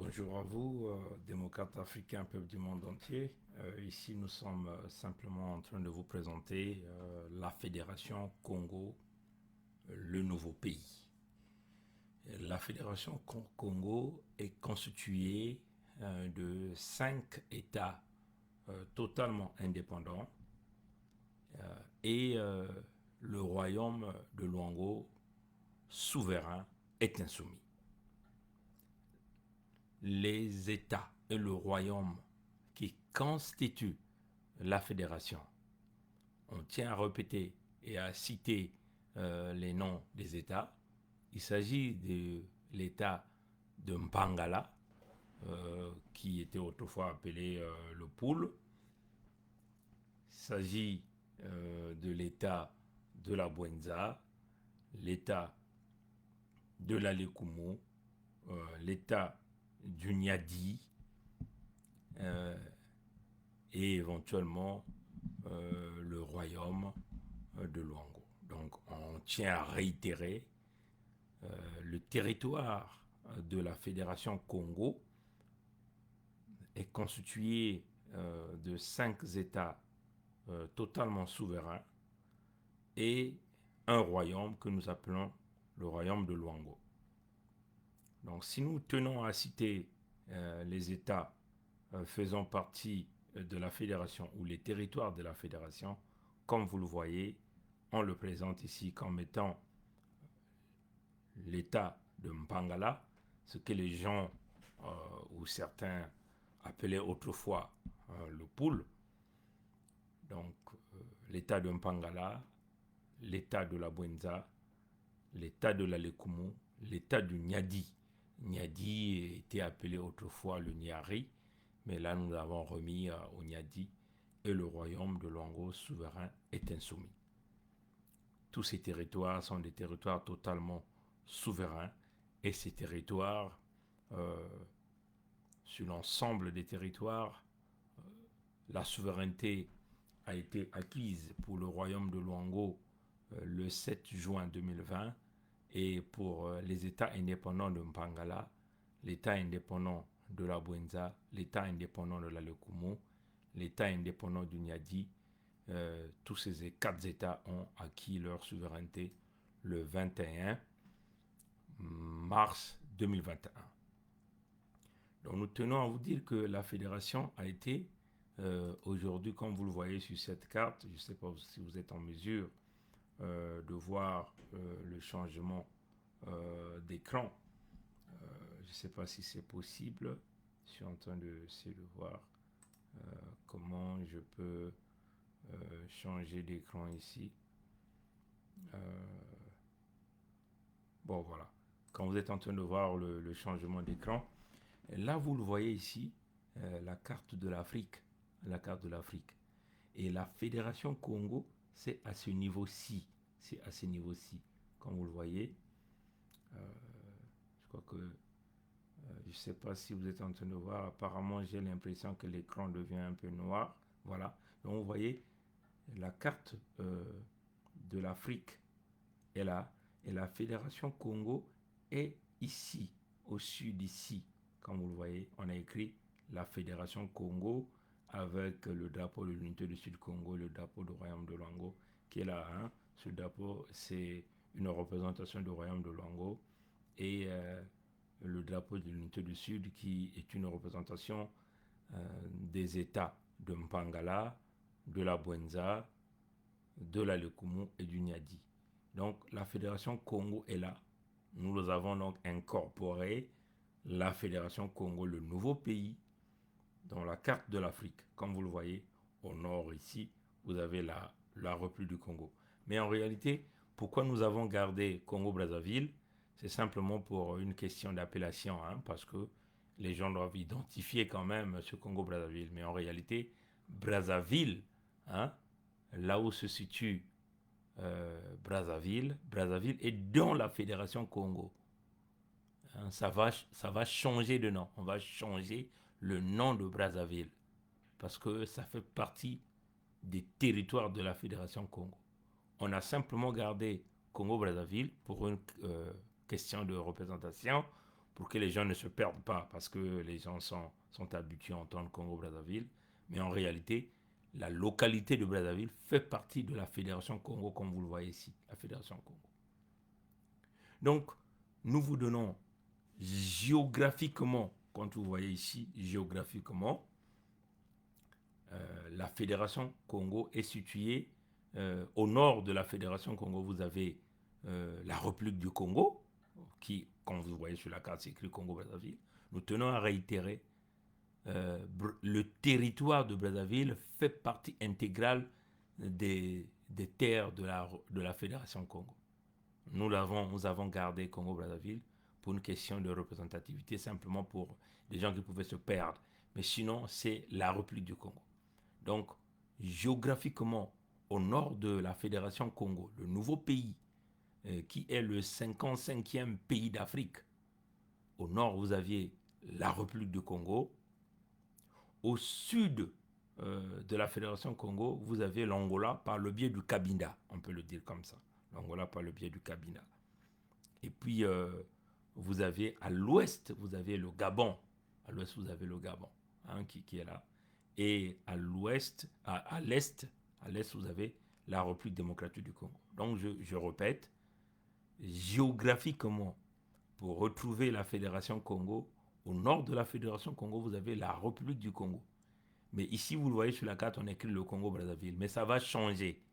Bonjour à vous, démocrates africains, peuple du monde entier. Ici, nous sommes simplement en train de vous présenter la Fédération Congo, le nouveau pays. La Fédération Congo est constituée de 5 États totalement indépendants et le royaume de Luango, souverain, est insoumis. Les États et le royaume qui constituent la fédération. On tient à répéter et à citer les noms des États. Il s'agit de l'État de Mpangala, qui était autrefois appelé le Poule. Il s'agit de l'État de la Bwenza, l'État de la Lekumu, l'État du Niadi, et éventuellement le royaume de Luango. Donc on tient à réitérer le territoire de la Fédération Congo est constitué de 5 États totalement souverains et un royaume que nous appelons le royaume de Luango. Donc si nous tenons à citer les États faisant partie de la fédération ou les territoires de la fédération, comme vous le voyez, on le présente ici comme étant l'état de Mpangala, ce que les gens ou certains appelaient autrefois le Poule. Donc l'état de Mpangala, l'état de la Bwenza, l'état de la Lekumu, l'état du Niadi. Niadi était appelé autrefois le Niari, mais là nous avons remis au Niadi, et le royaume de Luango souverain est insoumis. Tous ces territoires sont des territoires totalement souverains, et ces territoires, sur l'ensemble des territoires, la souveraineté a été acquise pour le royaume de Luango le 7 juin 2020, et pour les États indépendants de Mpangala, l'État indépendant de la Bwenza, l'État indépendant de la Lekumu, l'État indépendant du Niadi, tous ces 4 États ont acquis leur souveraineté le 21 mars 2021. Donc nous tenons à vous dire que la fédération a été aujourd'hui, comme vous le voyez sur cette carte, je ne sais pas si vous êtes en mesure de voir le changement d'écran. Je ne sais pas si c'est possible. Je suis en train d'essayer de voir comment je peux changer d'écran ici. Bon, voilà. Quand vous êtes en train de voir le changement d'écran, là, vous le voyez ici, la carte de l'Afrique. La carte de l'Afrique. Et la Fédération Congo, c'est à ce niveau-ci. C'est à ce niveau-ci. Comme vous le voyez, je crois que je ne sais pas si vous êtes en train de voir. Apparemment, j'ai l'impression que l'écran devient un peu noir. Voilà. Donc, vous voyez, la carte de l'Afrique est là. Et la Fédération Congo est ici, au sud ici. Comme vous le voyez, on a écrit la Fédération Congo avec le drapeau de l'unité du Sud-Congo, le drapeau du royaume de Luango qui est là. Hein. Ce drapeau, c'est une représentation du royaume de Luango. Et le drapeau de l'unité du Sud qui est une représentation des États de Mpangala, de la Bwenza, de la Lekumu et du Niadi. Donc la Fédération Congo est là. Nous avons donc incorporé la Fédération Congo, le nouveau pays, dans la carte de l'Afrique. Comme vous le voyez, au nord ici, vous avez la République du Congo. Mais en réalité, pourquoi nous avons gardé Congo-Brazzaville? C'est simplement pour une question d'appellation, hein, parce que les gens doivent identifier quand même ce Congo-Brazzaville. Mais en réalité, Brazzaville, hein, là où se situe Brazzaville est dans la Fédération Congo. Hein, ça va changer de nom. On va changer le nom de Brazzaville parce que ça fait partie des territoires de la Fédération Congo. On a simplement gardé Congo-Brazzaville pour une question de représentation, pour que les gens ne se perdent pas, parce que les gens sont habitués à entendre Congo-Brazzaville. Mais en réalité, la localité de Brazzaville fait partie de la Fédération Congo, comme vous le voyez ici, la Fédération Congo. Donc, nous vous donnons géographiquement, quand vous voyez ici, géographiquement, la Fédération Congo est située au nord de la Fédération Congo. Vous avez la République du Congo, qui, comme vous voyez sur la carte, c'est écrit Congo-Brazzaville. Nous tenons à réitérer, le territoire de Brazzaville fait partie intégrale des terres de la Fédération Congo. Nous avons gardé Congo-Brazzaville pour une question de représentativité, simplement pour des gens qui pouvaient se perdre. Mais sinon, c'est la République du Congo. Donc, géographiquement, au nord de la Fédération Congo, le nouveau pays, qui est le 55e pays d'Afrique. Au nord, vous aviez la République du Congo. Au sud de la Fédération Congo, vous avez l'Angola par le biais du Cabinda, on peut le dire comme ça. L'Angola par le biais du Cabinda. Et puis, vous avez à l'ouest, vous avez le Gabon. À l'ouest, vous avez le Gabon, qui est là. Et à l'ouest, à l'est, vous avez la République démocratique du Congo. Donc, je répète, géographiquement, pour retrouver la Fédération Congo, au nord de la Fédération Congo, vous avez la République du Congo. Mais ici, vous le voyez sur la carte, on écrit le Congo-Brazzaville. Mais ça va changer.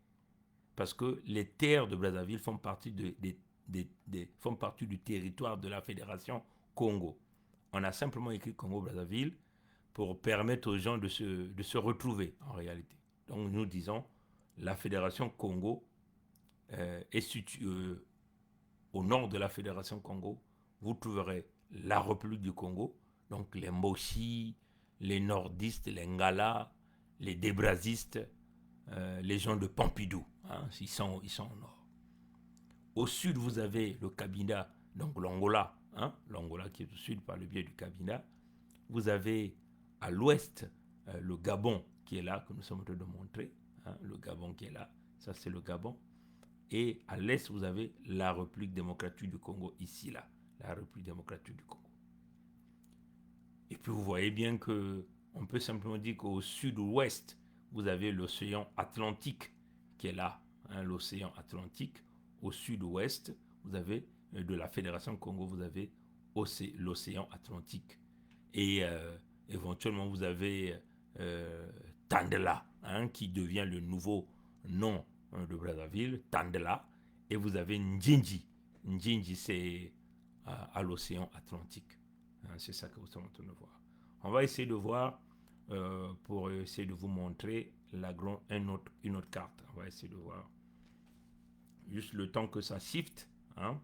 Parce que les terres de Brazzaville font partie, font partie du territoire de la Fédération Congo. On a simplement écrit Congo-Brazzaville pour permettre aux gens de se retrouver en réalité. Donc nous disons, la Fédération Congo est située au nord de la Fédération Congo. Vous trouverez la République du Congo, donc les Moshi, les nordistes, les Ngala, les débrazistes, les gens de Pompidou, ils sont au nord. Au sud, vous avez le Cabinda, donc l'Angola, l'Angola qui est au sud par le biais du Cabinda. Vous avez à l'ouest le Gabon qui est là, que nous sommes en train de montrer, le Gabon qui est là, ça c'est le Gabon. Et à l'est, vous avez la République démocratique du Congo, ici, là, la République démocratique du Congo. Et puis vous voyez bien qu'on peut simplement dire qu'au sud-ouest, vous avez l'océan Atlantique qui est là, l'océan Atlantique. Au sud-ouest, vous avez de la Fédération Congo, vous avez l'océan Atlantique. Et éventuellement, vous avez Tandela, qui devient le nouveau nom de Brazzaville, Tandela. Et vous avez Ndjinji. Ndjinji, c'est à l'océan Atlantique. C'est ça que vous êtes en train de voir. On va essayer de voir, pour essayer de vous montrer une autre carte. On va essayer de voir. Juste le temps que ça shift,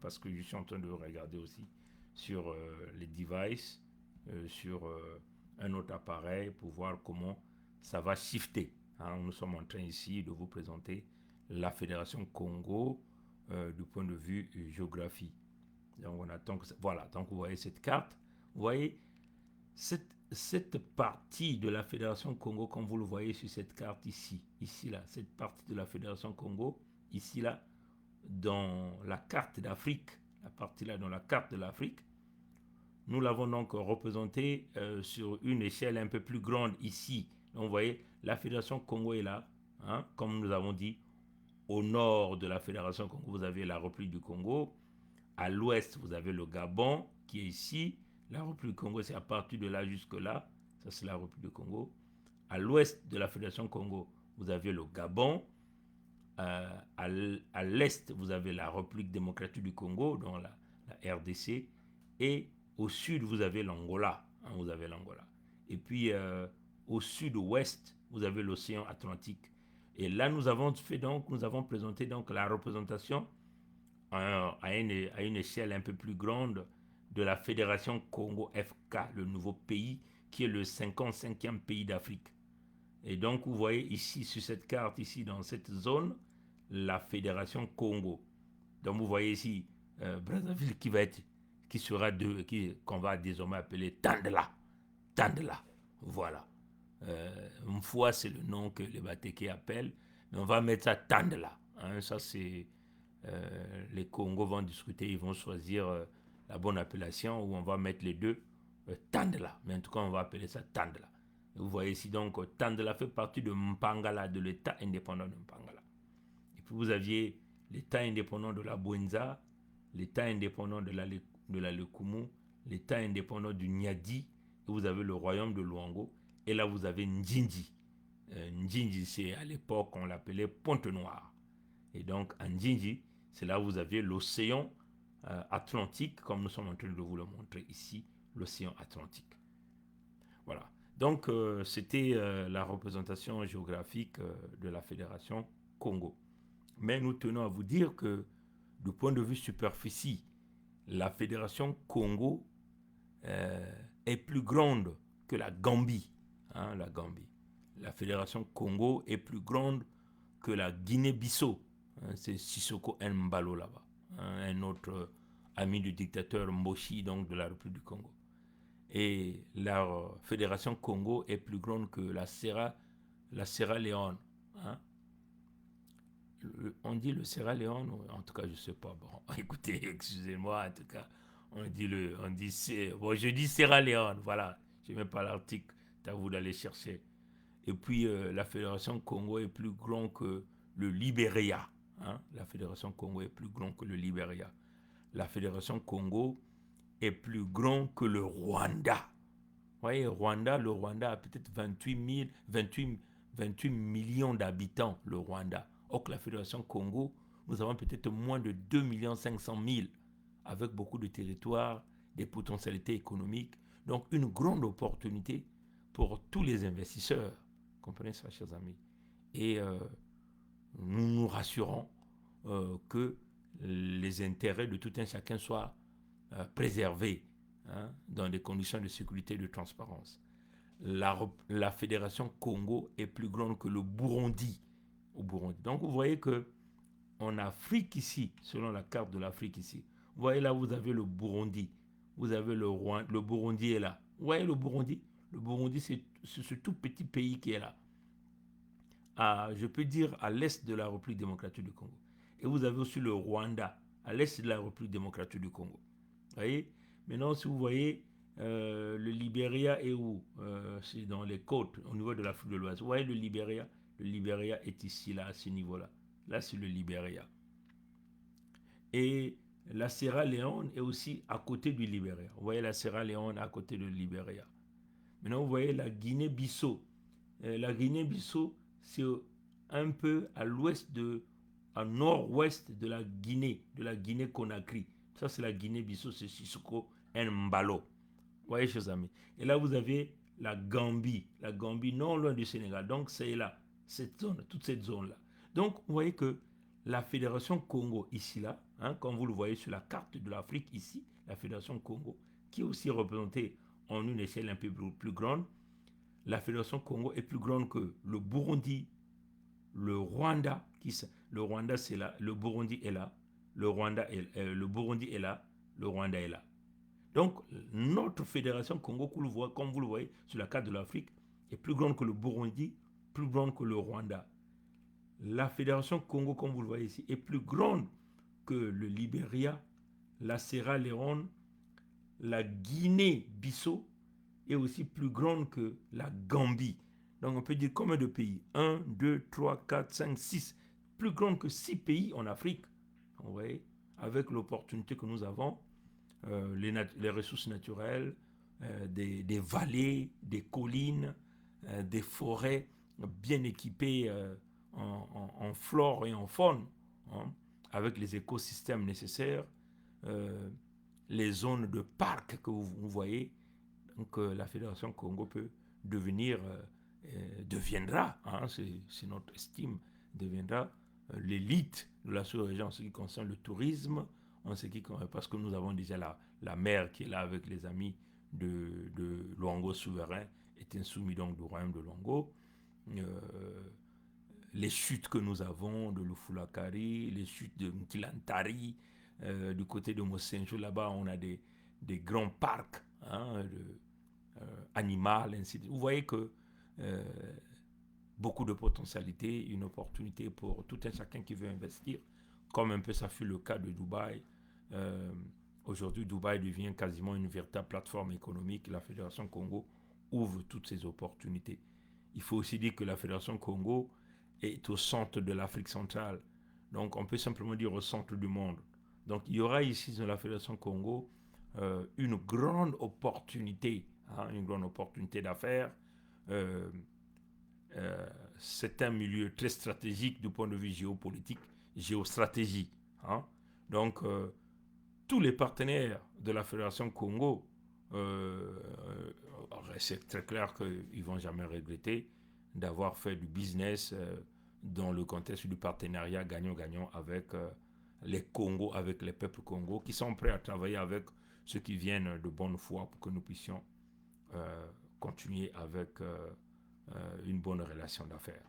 parce que je suis en train de regarder aussi sur les devices, sur un autre appareil pour voir comment ça va shifter. Nous sommes en train ici de vous présenter la Fédération Congo du point de vue géographie. Donc on attend que ça, voilà, donc vous voyez cette carte, vous voyez cette partie de la Fédération Congo, comme vous le voyez sur cette carte ici là, cette partie de la Fédération Congo, ici là, dans la carte d'Afrique, la partie là dans la carte de l'Afrique, nous l'avons donc représenté sur une échelle un peu plus grande ici. Donc vous voyez, la Fédération Congo est là, comme nous avons dit, au nord de la Fédération Congo, vous avez la République du Congo. À l'ouest, vous avez le Gabon qui est ici. La République du Congo, c'est à partir de là jusque là. Ça, c'est la République du Congo. À l'ouest de la Fédération Congo, vous avez le Gabon. À l'est, vous avez la République démocratique du Congo, donc la RDC. Et au sud, vous avez l'Angola. Vous avez l'Angola. Et puis, au sud-ouest, vous avez l'océan Atlantique. Et là, nous avons présenté donc la représentation à une échelle un peu plus grande de la Fédération Congo FK, le nouveau pays qui est le 55e pays d'Afrique. Et donc, vous voyez ici, sur cette carte, ici, dans cette zone, la Fédération Congo. Donc, vous voyez ici, Brazzaville qu'on va désormais appeler Tandela. Tandela, voilà. Mfoua, c'est le nom que les Batékés appellent, mais on va mettre ça Tandela. Ça, c'est... les Congos vont discuter, ils vont choisir la bonne appellation, où on va mettre les deux Tandela. Mais en tout cas, on va appeler ça Tandela. Vous voyez ici, donc, Tandela fait partie de Mpangala, de l'État indépendant de Mpangala. Et puis, vous aviez l'État indépendant de la Bwenza, l'État indépendant de la Lekumu, l'État indépendant du Nyadi, et vous avez le royaume de Luango, et là, vous avez Ndjinji. Ndjinji, c'est à l'époque, on l'appelait Pointe-Noire. Et donc, en Ndjinji, c'est là où vous aviez l'océan Atlantique, comme nous sommes en train de vous le montrer ici, l'océan Atlantique. Voilà. Donc, c'était la représentation géographique de la Fédération Congo. Mais nous tenons à vous dire que, du point de vue superficie, la Fédération Congo est plus grande que la Gambie. Hein, la Gambie. La Fédération Congo est plus grande que la Guinée-Bissau. Hein, c'est Sissoko Mbalo là-bas. Hein, un autre ami du dictateur Mboshi, donc de la République du Congo. Et la Fédération Congo est plus grande que la Sierra Leone. Hein. On dit le Sierra Leone, en tout cas je ne sais pas. Bon, écoutez, excusez-moi, en tout cas, je dis Sierra Leone, voilà. Je ne mets pas l'article, c'est à vous d'aller chercher. Et puis la Fédération Congo est plus grande que le Libéria. Hein. La Fédération Congo est plus grande que le Libéria. La Fédération Congo est plus grand que le Rwanda. Vous voyez, le Rwanda a peut-être 28 millions d'habitants, le Rwanda. Or que la Fédération Congo, nous avons peut-être moins de 2 500 000, avec beaucoup de territoires, des potentialités économiques. Donc, une grande opportunité pour tous les investisseurs. Comprenez ça, chers amis. Et nous nous rassurons que les intérêts de tout un chacun soient préservés, hein, dans des conditions de sécurité et de transparence. La Fédération Congo est plus grande que le Burundi. Donc vous voyez que en Afrique ici, selon la carte de l'Afrique ici, vous voyez là, vous avez le Burundi, vous avez le Rwanda, le Burundi est là. Vous voyez le Burundi c'est ce tout petit pays qui est là. Je peux dire à l'est de la République démocratique du Congo. Et vous avez aussi le Rwanda, à l'est de la République démocratique du Congo. Vous voyez? Maintenant, si vous voyez, le Libéria est où? C'est dans les côtes, au niveau de l'Afrique de l'Ouest. Vous voyez le Libéria est ici, là, à ce niveau-là. Là, c'est le Libéria. Et la Sierra Leone est aussi à côté du Libéria. Vous voyez la Sierra Leone à côté du Libéria. Maintenant, vous voyez la Guinée-Bissau. La Guinée-Bissau, c'est un peu à l'ouest à nord-ouest de la Guinée-Conakry. Ça, c'est la Guinée-Bissau, c'est Sissoko Mbalo. Vous voyez, chers amis. Et là, vous avez la Gambie. La Gambie, non loin du Sénégal. Donc, c'est là, toute cette zone-là. Donc, vous voyez que la Fédération Congo, ici, là, hein, comme vous le voyez sur la carte de l'Afrique, ici, la Fédération Congo, qui est aussi représentée en une échelle un peu plus grande. La Fédération Congo est plus grande que le Burundi, le Rwanda, le Rwanda c'est là, le Burundi est là, le Burundi est là, le Rwanda est là. Donc, notre Fédération Congo, comme vous le voyez sur la carte de l'Afrique, est plus grande que le Burundi, plus grande que le Rwanda. La Fédération Congo, comme vous le voyez ici, est plus grande que le Libéria, la Sierra Leone, la Guinée-Bissau est aussi plus grande que la Gambie. Donc on peut dire combien de pays? 1, 2, 3, 4, 5, 6. Plus grande que 6 pays en Afrique. Vous voyez, avec l'opportunité que nous avons, les ressources naturelles, des vallées, des collines, des forêts bien équipées en flore et en faune, hein, avec les écosystèmes nécessaires, les zones de parc que vous voyez. Donc la Fédération Congo peut deviendra, hein, c'est notre estime, deviendra l'élite de la sous-région en ce qui concerne le tourisme, parce que nous avons déjà la mer qui est là avec les amis de Luango souverain, est insoumis donc du royaume de Luango. Les chutes que nous avons de Lufulakari, les chutes de Nkilantari, du côté de Mosenjo, là-bas on a des grands parcs, hein, animal, ainsi de suite. Vous voyez que beaucoup de potentialités, une opportunité pour tout un chacun qui veut investir, comme un peu ça fut le cas de Dubaï Aujourd'hui, Dubaï devient quasiment une véritable plateforme économique. La Fédération Congo ouvre toutes ces opportunités. Il faut aussi dire que la Fédération Congo est au centre de l'Afrique centrale. Donc, on peut simplement dire au centre du monde. Donc, il y aura ici dans la Fédération Congo une grande opportunité, une grande opportunité d'affaires. Euh, c'est un milieu très stratégique du point de vue géopolitique, géostratégie. Hein. Donc, tous les partenaires de la Fédération Congo, c'est très clair qu'ils ne vont jamais regretter d'avoir fait du business dans le contexte du partenariat gagnant-gagnant avec les Congos, avec les peuples Congo, qui sont prêts à travailler avec ceux qui viennent de bonne foi pour que nous puissions continuer avec une bonne relation d'affaires.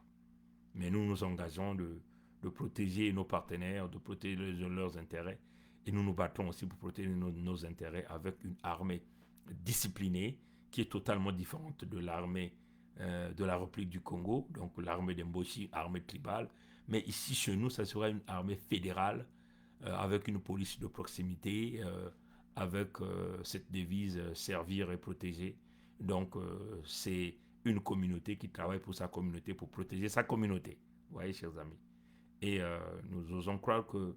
Mais nous nous engageons de protéger nos partenaires, de protéger leurs intérêts, et nous nous battons aussi pour protéger nos intérêts avec une armée disciplinée qui est totalement différente de l'armée de la République du Congo, donc l'armée d'Mboshi, armée tribale. Mais ici, chez nous, ça sera une armée fédérale avec une police de proximité, avec cette devise servir et protéger. Donc, c'est une communauté qui travaille pour sa communauté, pour protéger sa communauté. Vous voyez, chers amis. Et nous osons croire que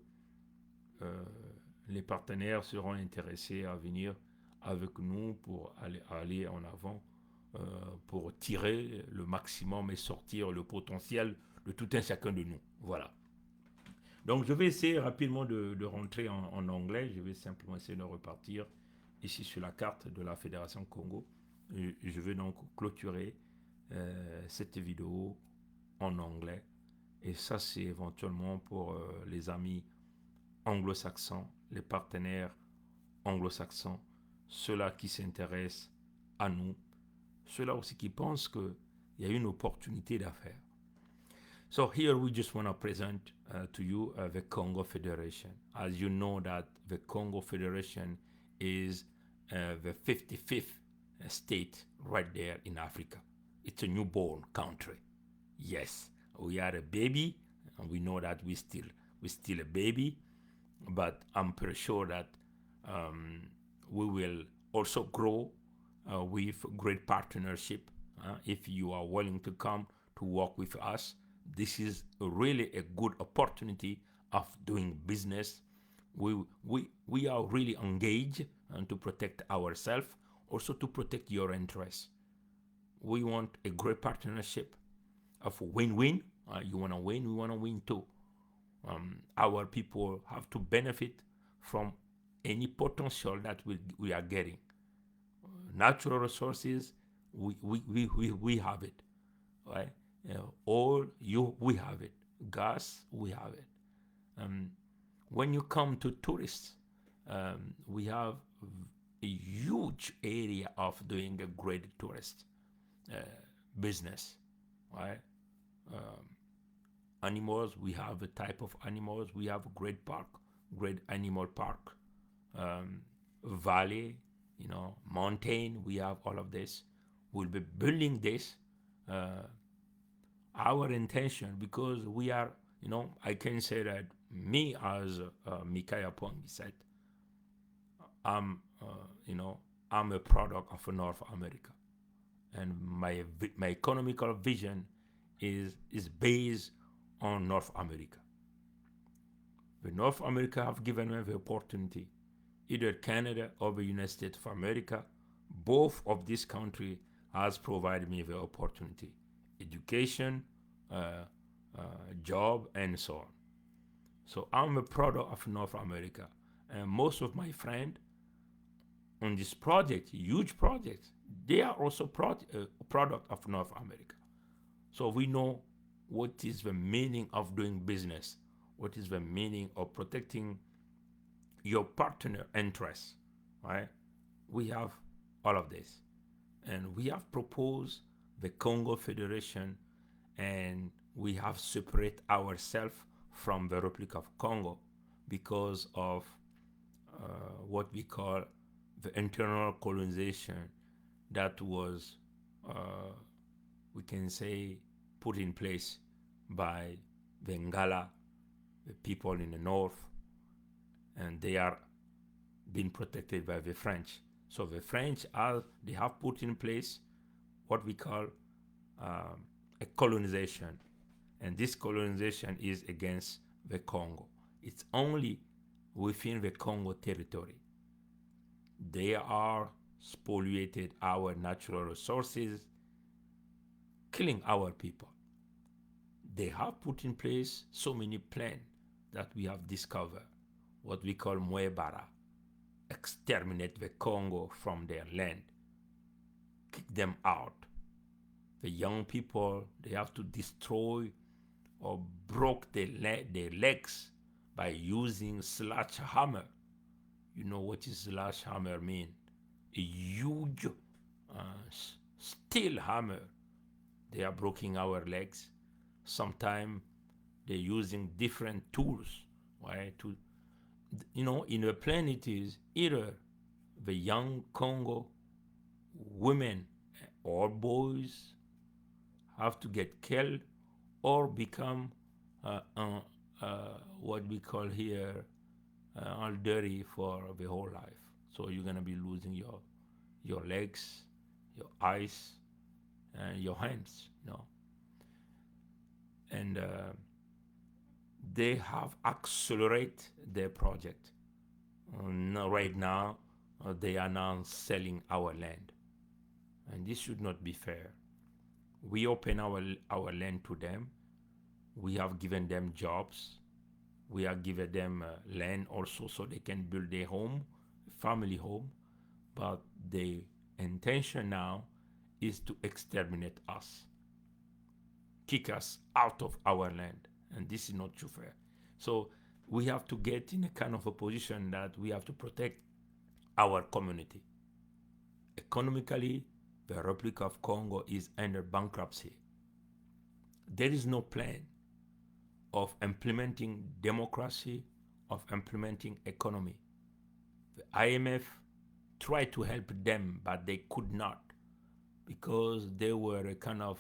les partenaires seront intéressés à venir avec nous pour aller en avant, pour tirer le maximum et sortir le potentiel de tout un chacun de nous. Voilà. Donc je vais essayer rapidement de rentrer en anglais. Je vais simplement essayer de repartir ici sur la carte de la Fédération Congo. Je vais donc clôturer cette vidéo en anglais. Et ça, c'est éventuellement pour les amis anglo-saxons, les partenaires anglo-saxons, ceux-là qui s'intéressent à nous, ceux-là aussi qui pensent qu'il y a une opportunité d'affaires. So here we just want to present to you the Congo Federation. As you know that the Congo Federation is the 55th state right there in Africa. It's a newborn country. Yes, we are a baby, and we know that we're still a baby, but I'm pretty sure that we will also grow with great partnership. If you are willing to come to work with us, this is really a good opportunity of doing business. We are really engaged to protect ourselves, also to protect your interests. We want a great partnership of win-win. You want to win, we want to win too. Our people have to benefit from any potential that we are getting. Natural resources, we have it, right? We have it. Gas, we have it. When you come to tourists, we have a huge area of doing a great tourist business, right? Animals, we have a type of animals. We have a great park, great animal park. Valley, mountain, we have all of this. We'll be building this. Our intention, because we are, I can say that me as Mikaya Pongi said, I'm a product of North America, and my economical vision is based on North America. The North America have given me the opportunity, either Canada or the United States of America. Both of these countries has provided me the opportunity, education, job, and so on. So I'm a product of North America, and most of my friends on this project, huge project, they are also product of North America. So we know what is the meaning of doing business, what is the meaning of protecting your partner interests, right? We have all of this. And we have proposed the Congo Federation, and we have separated ourselves from the Republic of Congo because of what we call the internal colonization that was, we can say, put in place by the Ngala, the people in the north, and they are been protected by the French. So the French they have put in place what we call a colonization, and this colonization is against the Congo. It's only within the Congo territory. They are spoliated our natural resources, killing our people. They have put in place so many plans that we have discovered, what we call Muebara, exterminate the Congo from their land, kick them out. The young people, they have to destroy or broke their legs by using sledgehammer. You know what is sledgehammer mean? A huge steel hammer. They are breaking our legs. Sometimes they're using different tools, right? In a plan it is either the young Congo women or boys have to get killed or become what we call here all dirty for the whole life. So you're gonna be losing your legs, your eyes, and your hands, and they have accelerated their project. Right now, they are now selling our land, and this should not be fair. We open our land to them. We have given them jobs. We have given them land also so they can build their home, family home. But the intention now is to exterminate us, kick us out of our land. And this is not too fair. So we have to get in a kind of a position that we have to protect our community. Economically, the Republic of Congo is under bankruptcy. There is no plan of implementing democracy, of implementing economy. The IMF tried to help them, but they could not, because they were a kind of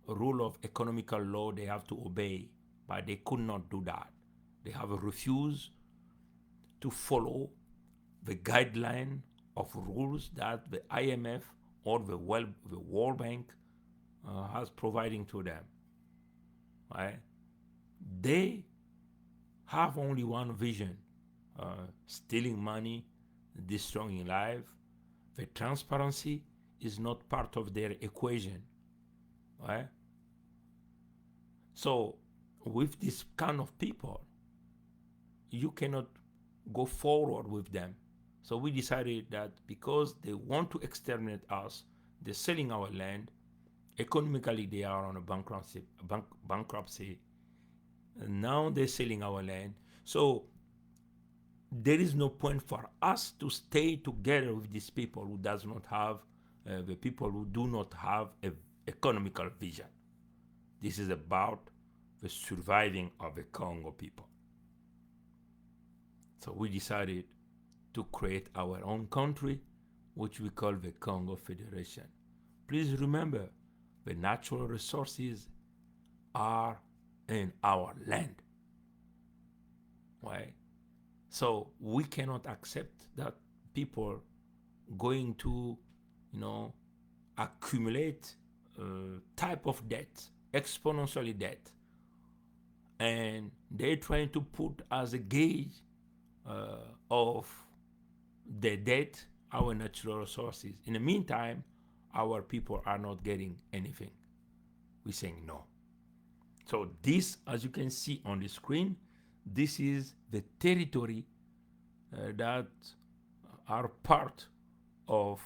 rule of economical law they have to obey, but they could not do that. They have refused to follow the guideline of rules that the IMF or the World Bank has providing to them. Right? They have only one vision, stealing money, destroying life. The transparency is not part of their equation. Right? So with this kind of people, you cannot go forward with them. So we decided that because they want to exterminate us, they're selling our land. Economically, they are on a bankruptcy. And now they're selling our land. So there is no point for us to stay together with these people who does not have, the people who do not have a economical vision. This is about the surviving of the Congo people. So we decided to create our own country, which we call the Congo Federation. Please remember, the natural resources are in our land. Right? So we cannot accept that people going to, accumulate type of debt, exponentially debt, and they're trying to put as a gauge of the debt our natural resources. In the meantime, our people are not getting anything. We're saying no. So this, as you can see on the screen, this is the territory that are part of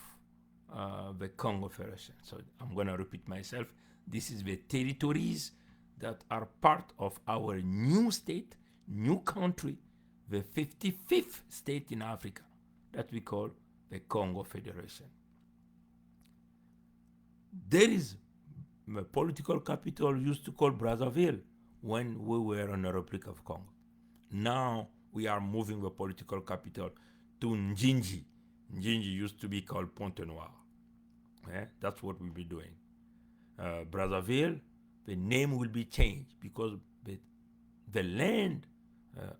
the Congo Federation. So I'm going to repeat myself. This is the territories that are part of our new state, new country, the 55th state in Africa that we call the Congo Federation. There is a political capital used to call Brazzaville when we were in the Republic of Congo. Now we are moving the political capital to Njinji. Njinji used to be called Pointe-Noire. That's what we'll be doing. Brazzaville, the name will be changed because the land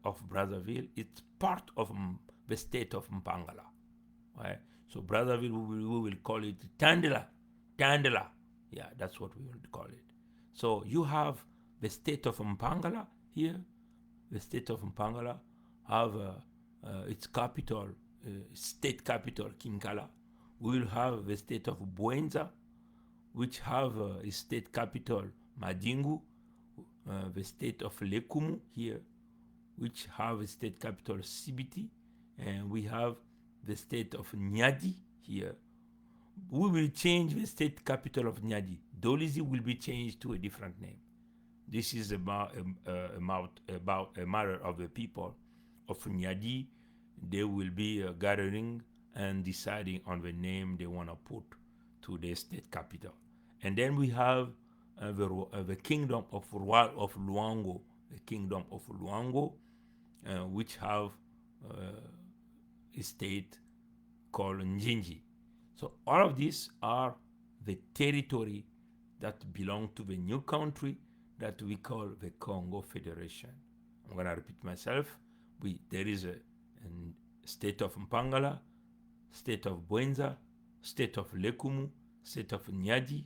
of Brazzaville. It's part of the state of Mpangala. Right? So Brazzaville, we will call it Tandela. Tandela. Yeah, that's what we will call it. So you have the state of Mpangala here. The state of Mpangala have its capital, state capital, Kinkala. We will have the state of Buenza, which have a state capital, Madingu, the state of Lekumu here, which have a state capital, Sibiti, and we have the state of Nyadi here. We will change the state capital of Nyadi. Dolizi will be changed to a different name. This is about a matter of the people of Nyadi. They will be gathering and deciding on the name they want to put to the state capital. And then we have the kingdom of Luango, the kingdom of Luango, which have a state called Njinji. So all of these are the territory that belong to the new country that we call the Congo Federation. I'm going to repeat myself. There is a state of Mpangala, state of Buenza, state of Lekumu, state of Nyadi,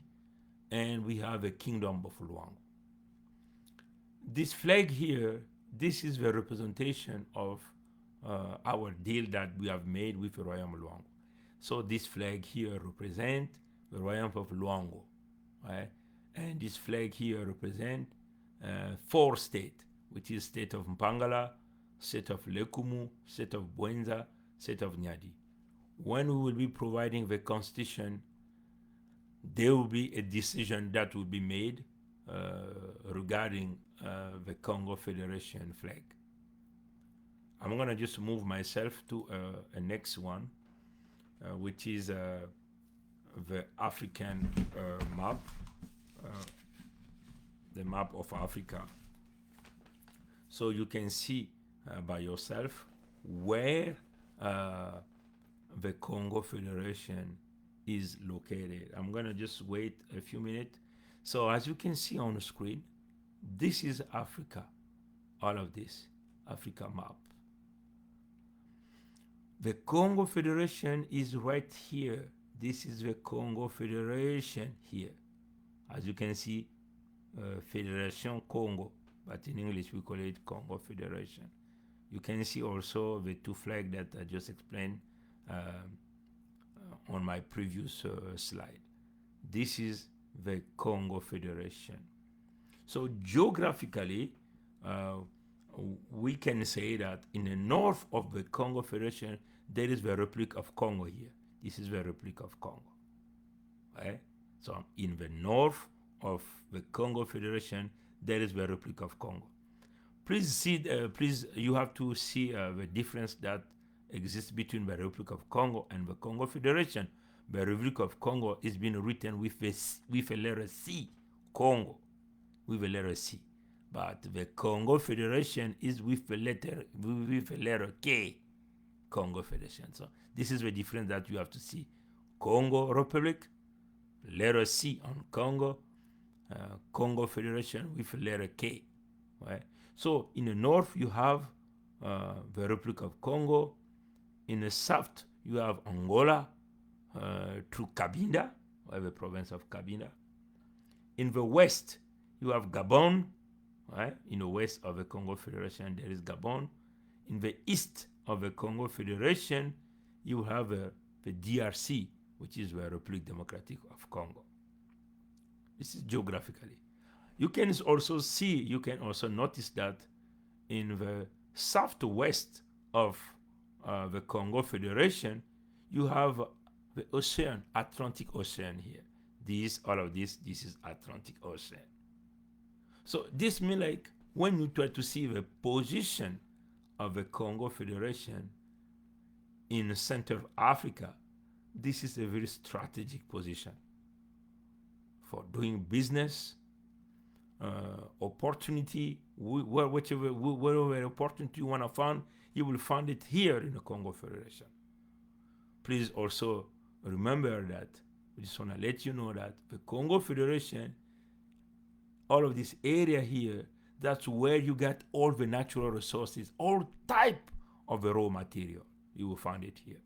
and we have a kingdom of Luango. This flag here, this is the representation of our deal that we have made with the Royaume Luango. So this flag here represents the Royaume of Luango, right? And this flag here represents 4 states, which is state of Mpangala, state of Lekumu, state of Buenza, state of Nyadi. When we will be providing the constitution, there will be a decision that will be made regarding the Congo Federation flag. I'm going to just move myself to a next one, which is the African map, the map of Africa. So you can see by yourself where the Congo Federation is located. I'm going to just wait a few minutes. So as you can see on the screen, this is Africa, all of this, Africa map. The Congo Federation is right here. This is the Congo Federation here. As you can see, Fédération Kongo, but in English we call it Congo Federation. You can see also the 2 flags that I just explained on my previous slide. This is the Congo Federation. So geographically, we can say that in the north of the Congo Federation, there is the Republic of Congo here. This is the Republic of Congo. Right? So in the north of the Congo Federation, there is the Republic of Congo. Please see, please, you have to see the difference that exists between the Republic of Congo and the Congo Federation. The Republic of Congo is being written with a letter C, Congo, with a letter C. But the Congo Federation is with a letter K, Congo Federation. So this is the difference that you have to see. Congo Republic, letter C on Congo, Congo Federation with a letter K. Right? So in the north you have the Republic of Congo. In the south you have Angola through Cabinda, or the province of Cabinda. In the west you have Gabon. Right? In the west of the Congo Federation there is Gabon. In the east of the Congo Federation you have the DRC, which is the Republic Democratic of Congo. This is geographically. You can also notice that in the southwest of the Congo Federation, you have the ocean, Atlantic Ocean here. All of this is Atlantic Ocean. So this means like when you try to see the position of the Congo Federation in the center of Africa, this is a very strategic position for doing business, opportunity, wherever opportunity you want to find, you will find it here in the Congo Federation. Please also remember that, we just want to let you know that the Congo Federation, all of this area here, That's where you get all the natural resources, all type of the raw material. You will find it here.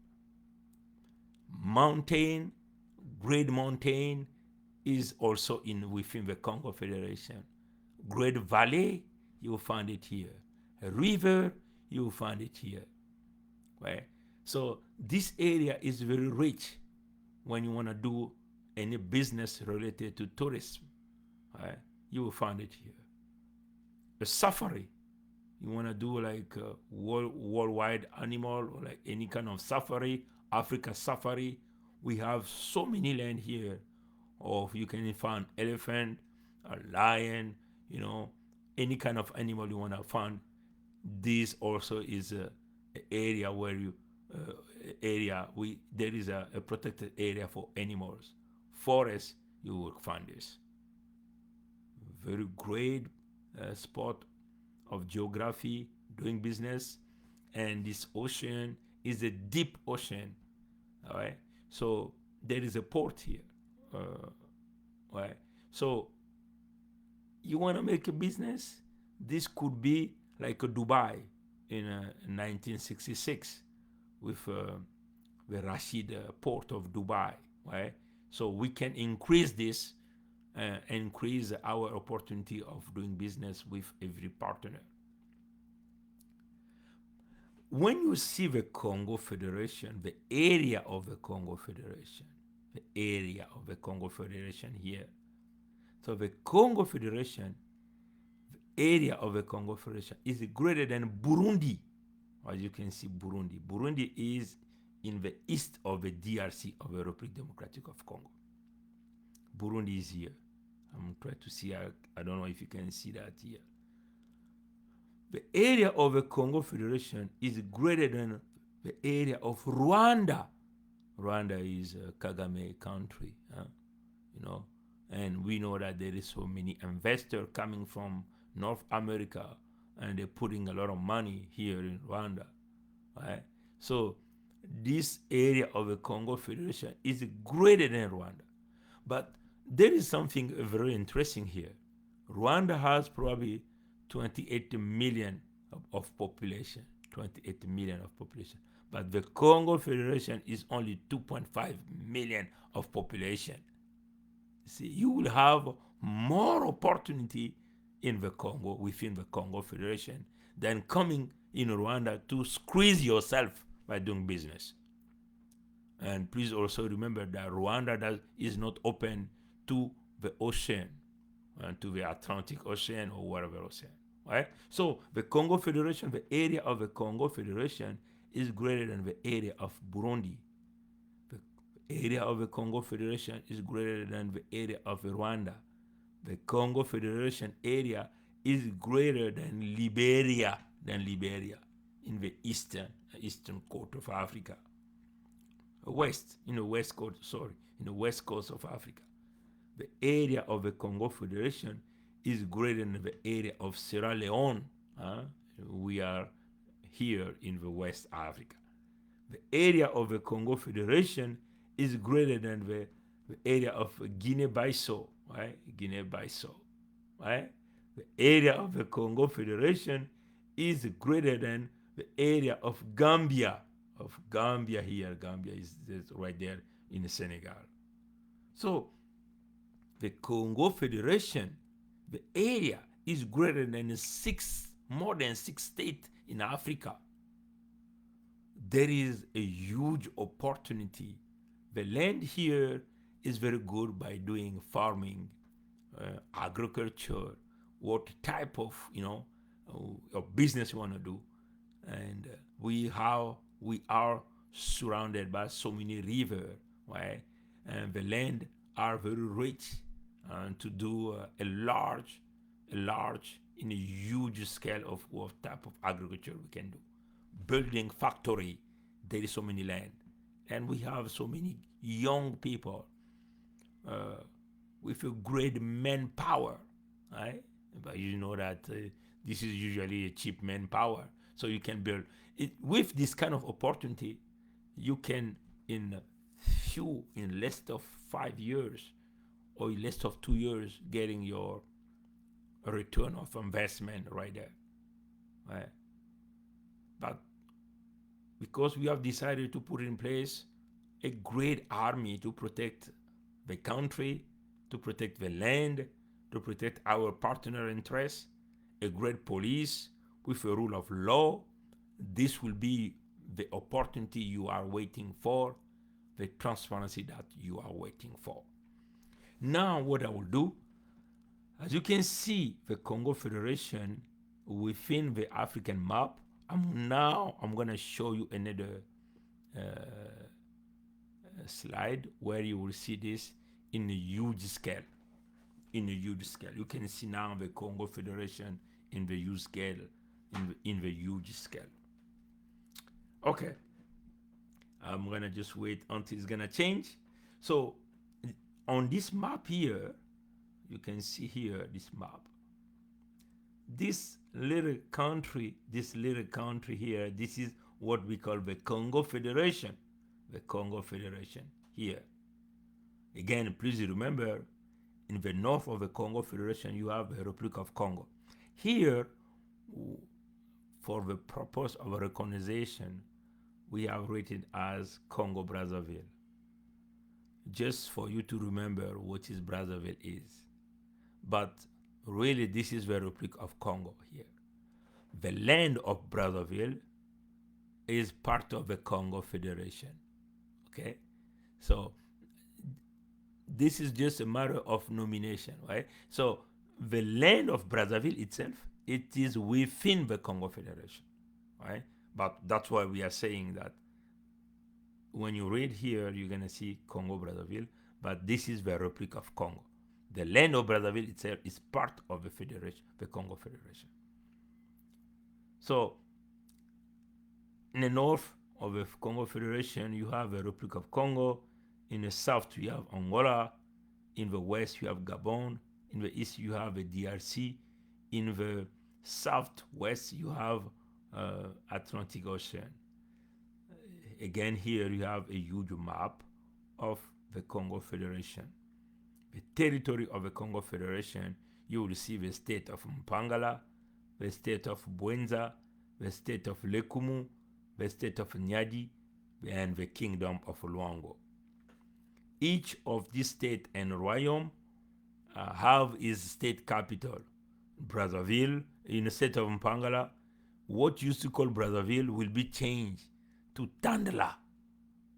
Mountain, Great Mountain is also within the Congo Federation. Great Valley, you will find it here. A river, you will find it here. Right? So this area is very rich when you want to do any business related to tourism. Right? You will find it here. A safari, you want to do like a worldwide animal or like any kind of safari, Africa safari, we have so many land here. Or you can find elephant, a lion, any kind of animal you want to find. This also is a area where there is a protected area for animals. Forest, you will find this. Very great spot of geography, doing business, and this ocean is a deep ocean. All right, so there is a port here. Right, so you want to make a business. This could be like a Dubai in 1966 with the Rashid port of Dubai. Right, so we can increase this. Increase our opportunity of doing business with every partner. When you see the Congo Federation, the area of the Congo Federation here. So the Congo Federation, the area of the Congo Federation is greater than Burundi. As you can see, Burundi. Burundi is in the east of the DRC of the Republic Democratic of Congo. Burundi is here. I'm trying to see, I don't know if you can see that here. The area of the Congo Federation is greater than the area of Rwanda. Rwanda is a Kagame country, and we know that there is so many investors coming from North America, and they're putting a lot of money here in Rwanda, right? So this area of the Congo Federation is greater than Rwanda. But there is something very interesting here. Rwanda has probably 28 million of population, 28 million of population. But the Congo Federation is only 2.5 million of population. See, you will have more opportunity in the Congo, within the Congo Federation, than coming in Rwanda to squeeze yourself by doing business. And please also remember that Rwanda is not open to the ocean, to the Atlantic Ocean or whatever ocean, right? So the Congo Federation, the area of the Congo Federation is greater than the area of Burundi. The area of the Congo Federation is greater than the area of Rwanda. The Congo Federation area is greater than Liberia, in the eastern coast of Africa. In the west coast of Africa. The area of the Congo Federation is greater than the area of Sierra Leone. We are here in the West Africa. The area of the Congo Federation is greater than the area of Guinea-Bissau, right? Right? The area of the Congo Federation is greater than the area of Gambia. Gambia is right there in Senegal. So the Congo Federation, the area is greater than more than 6 states in Africa. There is a huge opportunity. The land here is very good by doing farming, agriculture, what type of business you want to do, and we are surrounded by so many rivers, right? And the land are very rich to do a large, in a huge scale of what type of agriculture we can do. Building factory, there is so many land, and we have so many young people with a great manpower, right? But you know that this is usually a cheap manpower, so you can build it with this kind of opportunity. You can in less of 5 years or in less of 2 years getting your a return of investment right there. Right? But because we have decided to put in place a great army to protect the country, to protect the land, to protect our partner interests, a great police with a rule of law, this will be the opportunity you are waiting for, the transparency that you are waiting for. Now, what I will do, as you can see, the Congo Federation within the African map. I'm going to show you another slide where you will see this in a huge scale. In a huge scale, you can see now the Congo Federation in the huge scale. In the huge scale. Okay, I'm gonna just wait until it's gonna change. So on this map here, you can see here this map. This little country here, this is what we call the Congo Federation. The Congo Federation here. Again, please remember, in the north of the Congo Federation, you have the Republic of Congo. Here, for the purpose of recognition, we have written as Congo Brazzaville. Just for you to remember what is Brazzaville is. But really, this is the Republic of Congo here. The land of Brazzaville is part of the Congo Federation. Okay? So this is just a matter of nomination, right? So the land of Brazzaville itself, it is within the Congo Federation, right? But that's why we are saying that when you read here, you're going to see Congo Brazzaville, but this is the Republic of Congo. The land of Brazzaville itself is part of the Federation, the Congo Federation. So in the north of the Congo Federation, you have the Republic of Congo. In the south, you have Angola. In the west, you have Gabon. In the east, you have the DRC. In the southwest, you have Atlantic Ocean. Again, here you have a huge map of the Congo Federation. The territory of the Congo Federation, you will see the state of Mpangala, the state of Bwenza, the state of Lekumu, the state of Nyadi, and the kingdom of Luango. Each of these state and royaume have its state capital. Brazzaville, in the state of Mpangala, what used to call Brazzaville will be changed to Tandela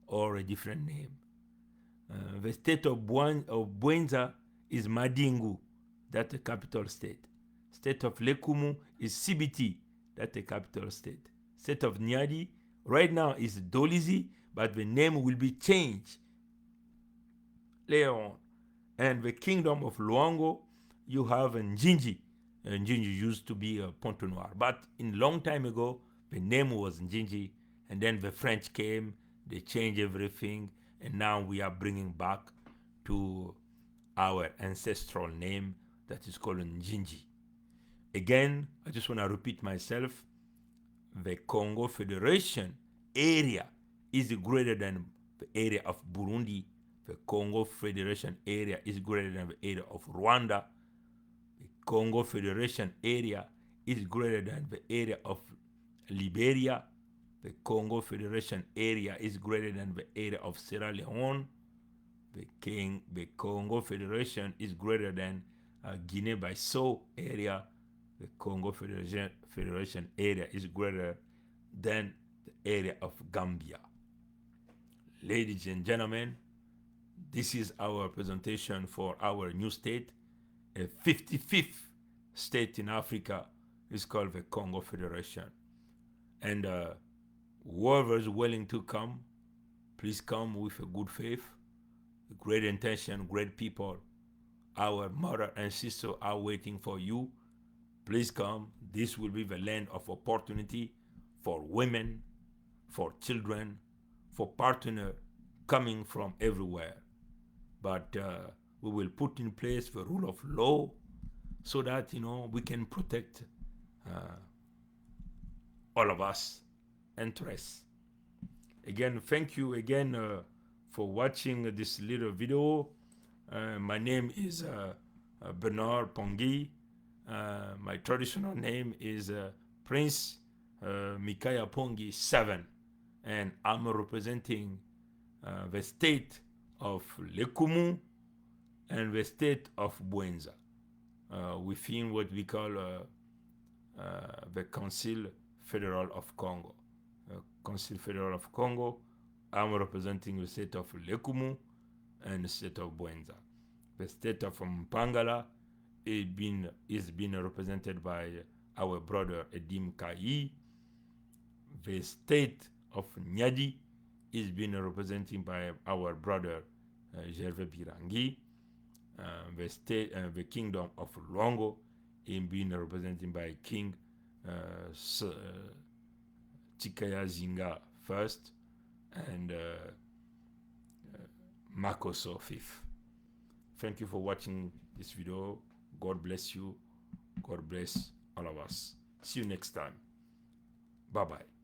or a different name. The state of Bwenza is Madingu, that's the capital state. State of Lekumu is Sibiti, that's the capital state. State of Nyadi right now is Dolizi, but the name will be changed later on. And the kingdom of Luango, you have Njinji. Njinji used to be a Pont-Noir, but in long time ago, the name was Njinji, and then the French came, they changed everything, and now we are bringing back to our ancestral name that is called Njinji. Again, I just want to repeat myself. The Congo Federation area is greater than the area of Burundi. The Congo Federation area is greater than the area of Rwanda. The Congo Federation area is greater than the area of Liberia. The Congo Federation area is greater than the area of Sierra Leone. The Congo Federation is greater than Guinea-Bissau area. The Congo Federation area is greater than the area of Gambia. Ladies and gentlemen, this is our presentation for our new state. A 55th state in Africa is called the Congo Federation. And whoever is willing to come, please come with a good faith, a great intention, great people. Our mother and sister are waiting for you. Please come. This will be the land of opportunity for women, for children, for partners coming from everywhere. But we will put in place the rule of law so that, we can protect all of us interests. Again, thank you again for watching this little video. My name is Bernard Pongui. My traditional name is Prince Mikaya Pongi 7, and I'm representing the state of Lekumu and the state of Buenza within what we call the Council Federal of Congo. Council Federal of Congo, I'm representing the state of Lekumu and the state of Buenza. The state of Mpangala is being represented by our brother Edim Kai. The state of Nyadi is being represented by our brother Gervais Birangi. The kingdom of Luango is being represented by King Chikaya Zinga first and Makoso fifth. Thank you for watching this video. God bless you. God bless all of us. See you next time. Bye-bye.